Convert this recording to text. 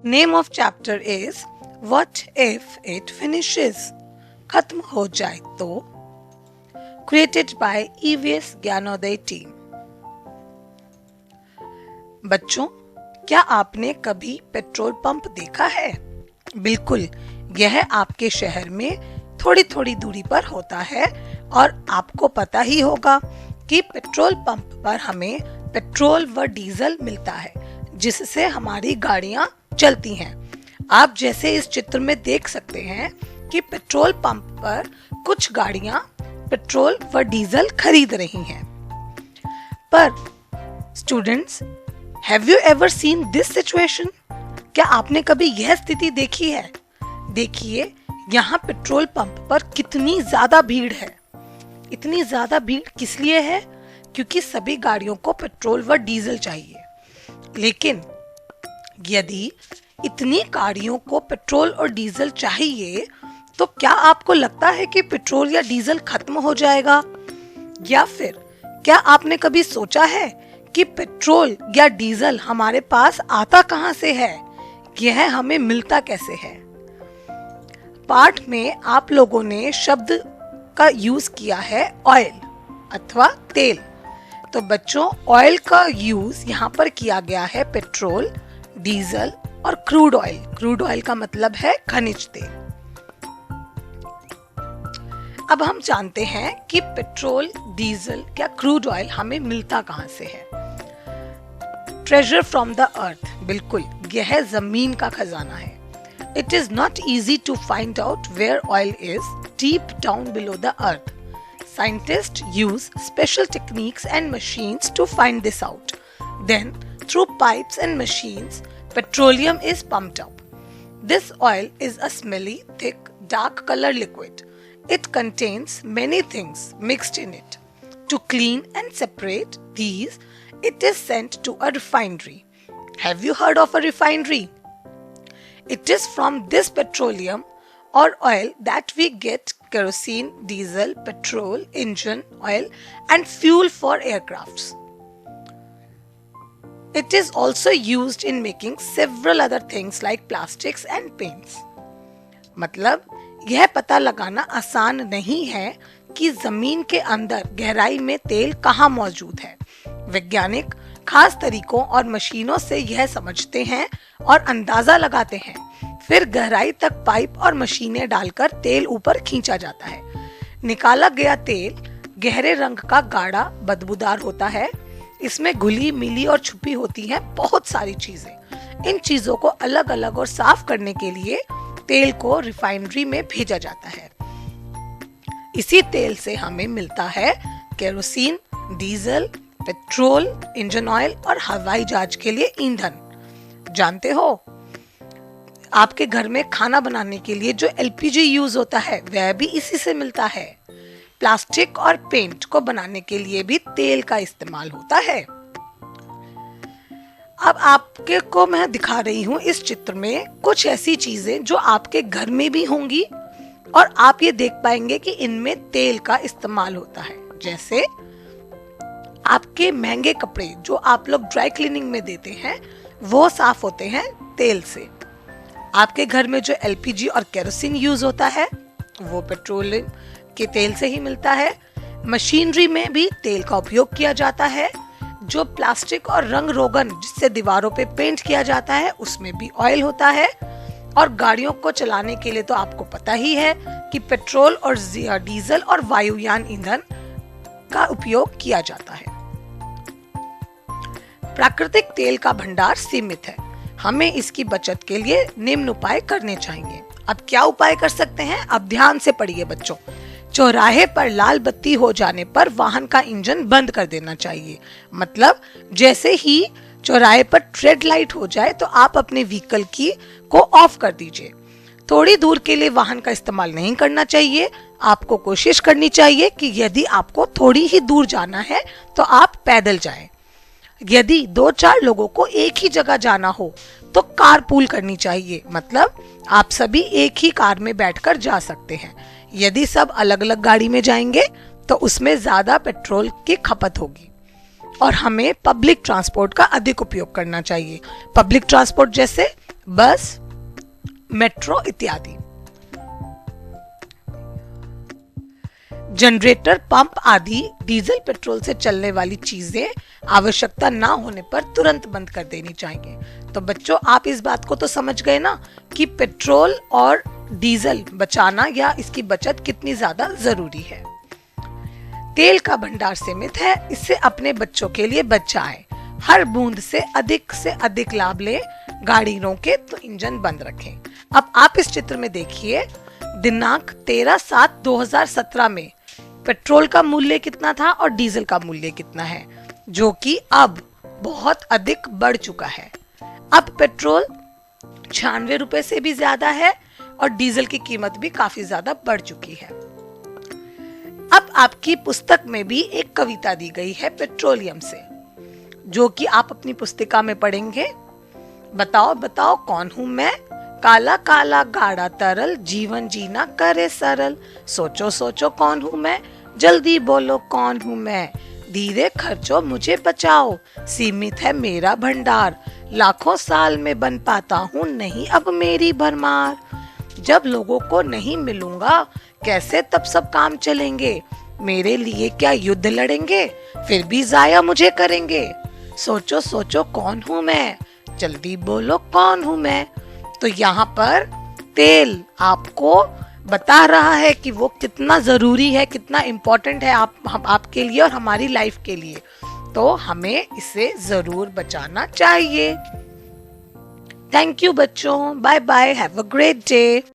Name of chapter is what if it finishes, खत्म हो जाए तो, created by EVS Gyanoday team. बच्चों, क्या आपने कभी पेट्रोल पंप देखा है? बिल्कुल, यह आपके शहर में थोड़ी थोड़ी दूरी पर होता है और आपको पता ही होगा कि पेट्रोल पंप पर हमें पेट्रोल व डीजल मिलता है जिससे हमारी गाड़ियां चलती हैं। आप जैसे इस चित्र में देख सकते हैं कि पेट्रोल पंप पर कुछ गाड़ियां पेट्रोल व डीजल खरीद रही हैं। पर students, have you ever seen this situation? क्या आपने कभी यह स्थिति देखी है? देखिए, यहाँ पेट्रोल पंप पर कितनी ज्यादा भीड़ है। इतनी ज्यादा भीड़ किस लिए है? क्योंकि सभी गाड़ियों को पेट्रोल व डीजल चाहिए। लेकिन यदि इतनी गाड़ियों को पेट्रोल और डीजल चाहिए तो क्या आपको लगता है कि पेट्रोल या डीजल खत्म हो जाएगा? या फिर क्या आपने कभी सोचा है कि पेट्रोल या डीजल हमारे पास आता कहां से है? यह हमें मिलता कैसे है? पाठ में आप लोगों ने शब्द का यूज किया है ऑयल अथवा तेल। तो बच्चों, ऑयल का यूज यहाँ पर किया गया है पेट्रोल, डीजल और क्रूड ऑयल। क्रूड ऑयल का मतलब है खनिज तेल। अब हम जानते हैं कि पेट्रोल, डीजल या क्रूड ऑयल हमें मिलता कहां से है। ट्रेजर फ्रॉम द अर्थ, बिल्कुल, यह जमीन का खजाना है। It is not easy to find out where oil is deep down below the earth. Scientists use special techniques and machines to find this out. Then, through pipes and machines, petroleum is pumped up. This oil is a smelly, thick, dark color liquid. It contains many things mixed in it. To clean and separate these, it is sent to a refinery. Have you heard of a refinery? It is from this petroleum or oil that we get kerosene, diesel, petrol, engine oil and fuel for aircrafts. It is also used in making several other things like plastics and paints. मतलब यह पता लगाना आसान नहीं है कि जमीन के अंदर गहराई में तेल कहाँ मौजूद है। वैज्ञानिक खास तरीकों और मशीनों से यह समझते हैं और अंदाजा लगाते हैं। फिर गहराई तक पाइप और मशीनें डालकर तेल ऊपर खींचा जाता है। निकाला गया तेल गहरे रंग का गाढ़ा बदबूदार होता है। इसमें घुली मिली और छुपी होती हैं बहुत सारी चीजें। इन चीजों को अलग अलग और साफ करने के लिए तेल को रिफाइनरी में भेजा जाता है। इसी तेल से हमें मिलता है kerosene, diesel, petrol, engine oil और हवाई जहाज के लिए ईंधन। जानते हो, आपके घर में खाना बनाने के लिए जो एलपीजी यूज होता है वह भी इसी से मिलता है। प्लास्टिक और पेंट को बनाने के लिए भी तेल का इस्तेमाल होता है। अब आपके को मैं दिखा रही हूँ इस चित्र में कुछ ऐसी चीजें जो आपके घर में भी होंगी और आप ये देख पाएंगे कि इनमें तेल का इस्तेमाल होता है। जैसे आपके महंगे कपड़े जो आप लोग ड्राई क्लीनिंग में देते हैं वो साफ होते हैं तेल से। आपके घर में जो एलपीजी और केरोसिन यूज होता है वो पेट्रोलियम के तेल से ही मिलता है। मशीनरी में भी तेल का उपयोग किया जाता है। जो प्लास्टिक और रंग रोगन जिससे दीवारों पे पेंट किया जाता है उसमें भी ऑयल होता है। और गाड़ियों को चलाने के लिए तो आपको पता ही है कि पेट्रोल और डीजल और वायुयान ईंधन का उपयोग किया जाता है। प्राकृतिक तेल का भंडार सीमित है। हमें इसकी बचत के लिए निम्न उपाय करने चाहिए। अब क्या उपाय कर सकते हैं? अब ध्यान से पढ़िए बच्चों। चौराहे पर लाल बत्ती हो जाने पर वाहन का इंजन बंद कर देना चाहिए। मतलब जैसे ही चौराहे पर ट्रेड लाइट हो जाए तो आप अपने व्हीकल की को ऑफ कर दीजिए। थोड़ी दूर के लिए वाहन का इस्तेमाल नहीं करना चाहिए। आपको कोशिश करनी चाहिए कि यदि आपको थोड़ी ही दूर जाना है तो आप पैदल जाएं। यदि 2-4 लोगों को एक ही जगह जाना हो तो कारपूल करनी चाहिए। मतलब आप सभी एक ही कार में बैठकर जा सकते हैं। यदि सब अलग अलग गाड़ी में जाएंगे तो उसमें ज्यादा पेट्रोल की खपत होगी। और हमें पब्लिक ट्रांसपोर्ट का अधिक उपयोग करना चाहिए। पब्लिक ट्रांसपोर्ट जैसे बस, मेट्रो इत्यादि। जनरेटर, पंप आदि डीजल पेट्रोल से चलने वाली चीजें आवश्यकता ना होने पर तुरंत बंद कर देनी चाहिए। तो बच्चों, आप इस बात को तो समझ गए ना कि पेट्रोल और डीजल बचाना या इसकी बचत कितनी ज्यादा जरूरी है। तेल का भंडार सीमित है, इससे अपने बच्चों के लिए बचाएं। हर बूंद से अधिक लाभ ले, गाड़ी रोके तो इंजन बंद रखें। अब आप इस चित्र में देखिए, दिनांक 13/7/2017 में पेट्रोल का मूल्य कितना था और डीजल का मूल्य कितना है, जो कि अब बहुत अधिक बढ़ चुका है। अब पेट्रोल 96 रुपए से भी ज्यादा है और डीजल की कीमत भी काफी ज्यादा बढ़ चुकी है। अब आपकी पुस्तक में भी एक कविता दी गई है पेट्रोलियम से, जो कि आप अपनी पुस्तिका में पढ़ेंगे। बताओ बताओ कौन हूं मैं, काला काला गाढ़ा तरल, जीवन जीना करे सरल। सोचो सोचो कौन हूं मैं, जल्दी बोलो कौन हूं मैं। धीरे खर्चो मुझे बचाओ, सीमित है मेरा भंडार। लाखों साल में बन पाता हूँ नहीं अब मेरी भरमार। जब लोगों को नहीं मिलूंगा कैसे तब सब काम चलेंगे। मेरे लिए क्या युद्ध लड़ेंगे, फिर भी जाया मुझे करेंगे। सोचो सोचो कौन हूँ मैं, जल्दी बोलो कौन हूँ मैं। तो यहाँ पर तेल आपको बता रहा है कि वो कितना जरूरी है, कितना इम्पोर्टेंट है आपके लिए और हमारी लाइफ के लिए। तो हमें इसे जरूर बचाना चाहिए। थैंक यू बच्चों, bye bye, have a great day.